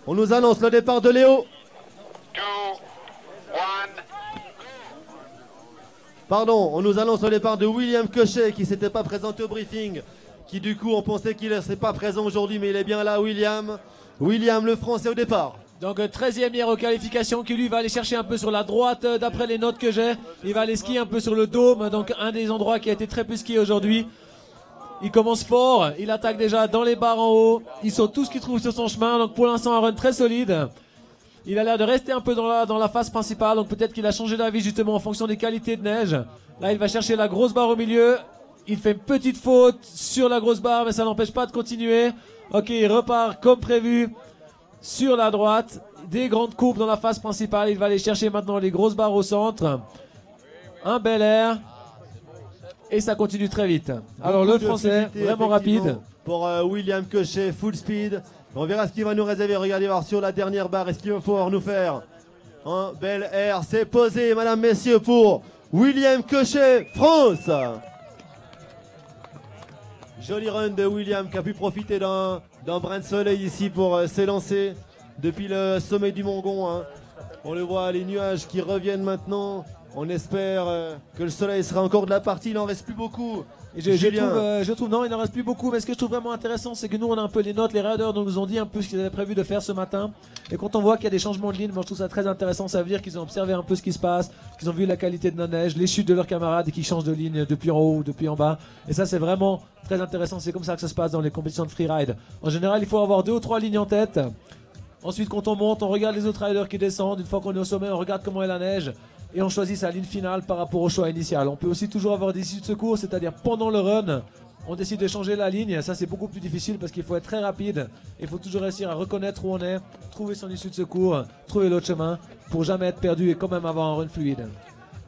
On nous annonce le départ de Léo. 2, 1. Pardon, on nous annonce le départ de William Cochet qui s'était pas présenté au briefing. Qui du coup, on pensait qu'il ne serait pas présent aujourd'hui, mais il est bien là, William. William, le français au départ. Donc 13e hier aux qualifications qui lui va aller chercher un peu sur la droite d'après les notes que j'ai. Il va aller skier un peu sur le dôme, donc un des endroits qui a été très peu skié aujourd'hui. Il commence fort, il attaque déjà dans les barres en haut. Il saute tout ce qu'il trouve sur son chemin, donc pour l'instant un run très solide. Il a l'air de rester un peu dans la phase principale, donc peut-être qu'il a changé d'avis justement en fonction des qualités de neige. Là il va chercher la grosse barre au milieu. Il fait une petite faute sur la grosse barre, mais ça n'empêche pas de continuer. Ok, il repart comme prévu sur la droite. Des grandes courbes dans la phase principale. Il va aller chercher maintenant les grosses barres au centre. Un bel air. Et ça continue très vite. Alors le français, vraiment rapide. Pour William Cochet, full speed. On verra ce qu'il va nous réserver. Regardez voir sur la dernière barre. Est-ce qu'il va pouvoir nous faire un bel air? C'est posé, mesdames, messieurs, pour William Cochet, France. Joli run de William qui a pu profiter d'un brin de soleil ici pour s'élancer depuis le sommet du Mongon. Hein. On le voit, les nuages qui reviennent maintenant. On espère que le soleil sera encore de la partie. Il n'en reste plus beaucoup. Et je trouve, non, il n'en reste plus beaucoup. Mais ce que je trouve vraiment intéressant, c'est que nous, on a un peu les notes. Les riders nous ont dit un peu ce qu'ils avaient prévu de faire ce matin. Et quand on voit qu'il y a des changements de ligne, moi je trouve ça très intéressant. Ça veut dire qu'ils ont observé un peu ce qui se passe, qu'ils ont vu la qualité de la neige, les chutes de leurs camarades et qu'ils changent de ligne depuis en haut ou depuis en bas. Et ça, c'est vraiment très intéressant. C'est comme ça que ça se passe dans les compétitions de freeride. En général, il faut avoir 2 ou 3 lignes en tête. Ensuite, quand on monte, on regarde les autres riders qui descendent. Une fois qu'on est au sommet, on regarde comment est la neige. Et on choisit sa ligne finale par rapport au choix initial. On peut aussi toujours avoir des issues de secours, c'est-à-dire pendant le run, on décide de changer la ligne. Ça, c'est beaucoup plus difficile parce qu'il faut être très rapide. Il faut toujours réussir à reconnaître où on est, trouver son issue de secours, trouver l'autre chemin pour jamais être perdu et quand même avoir un run fluide.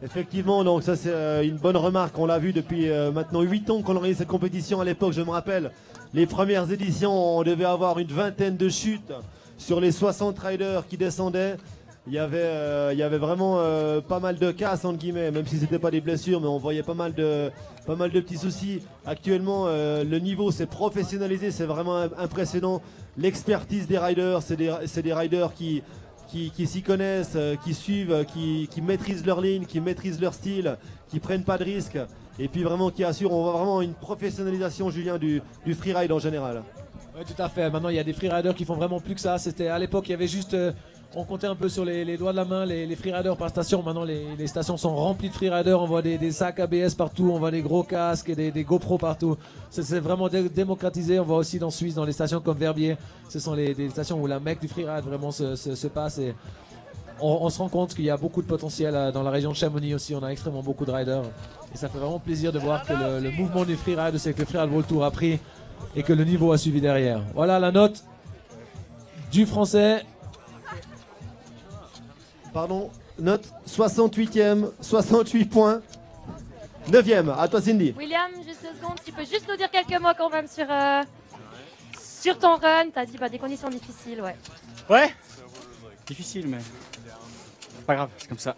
Effectivement, donc ça c'est une bonne remarque. On l'a vu depuis maintenant 8 ans qu'on organisait cette compétition. À l'époque, je me rappelle, les premières éditions, on devait avoir une vingtaine de chutes sur les 60 riders qui descendaient. Il y avait vraiment pas mal de casses entre guillemets, même si c'était pas des blessures, mais on voyait pas mal de petits soucis. Actuellement, le niveau s'est professionnalisé, c'est vraiment impressionnant. L'expertise des riders, c'est des riders qui s'y connaissent, qui suivent, qui maîtrisent leur ligne, qui maîtrisent leur style, qui prennent pas de risques, et puis vraiment qui assurent. On voit vraiment une professionnalisation, Julien, du freeride en général. Oui, tout à fait. Maintenant, il y a des freeriders qui font vraiment plus que ça. C'était à l'époque, il y avait juste on comptait un peu sur les doigts de la main les freeriders par station. Maintenant, les stations sont remplies de freeriders. On voit des sacs ABS partout, on voit des gros casques et des GoPro partout. C'est vraiment démocratisé. On voit aussi dans Suisse, dans les stations comme Verbier, ce sont des stations où la mecque du freeride vraiment se passe. Et on se rend compte qu'il y a beaucoup de potentiel dans la région de Chamonix aussi. On a extrêmement beaucoup de riders. Et ça fait vraiment plaisir de voir que le mouvement du freeride, c'est que le Freeride World Tour a pris et que le niveau a suivi derrière. Voilà la note du français. Pardon, note 68e, 68 points. 9e, à toi Cindy. William, juste 2 secondes, tu peux juste nous dire quelques mots quand même sur ton run. T'as dit des conditions difficiles, ouais. Ouais, difficile mais pas grave, c'est comme ça.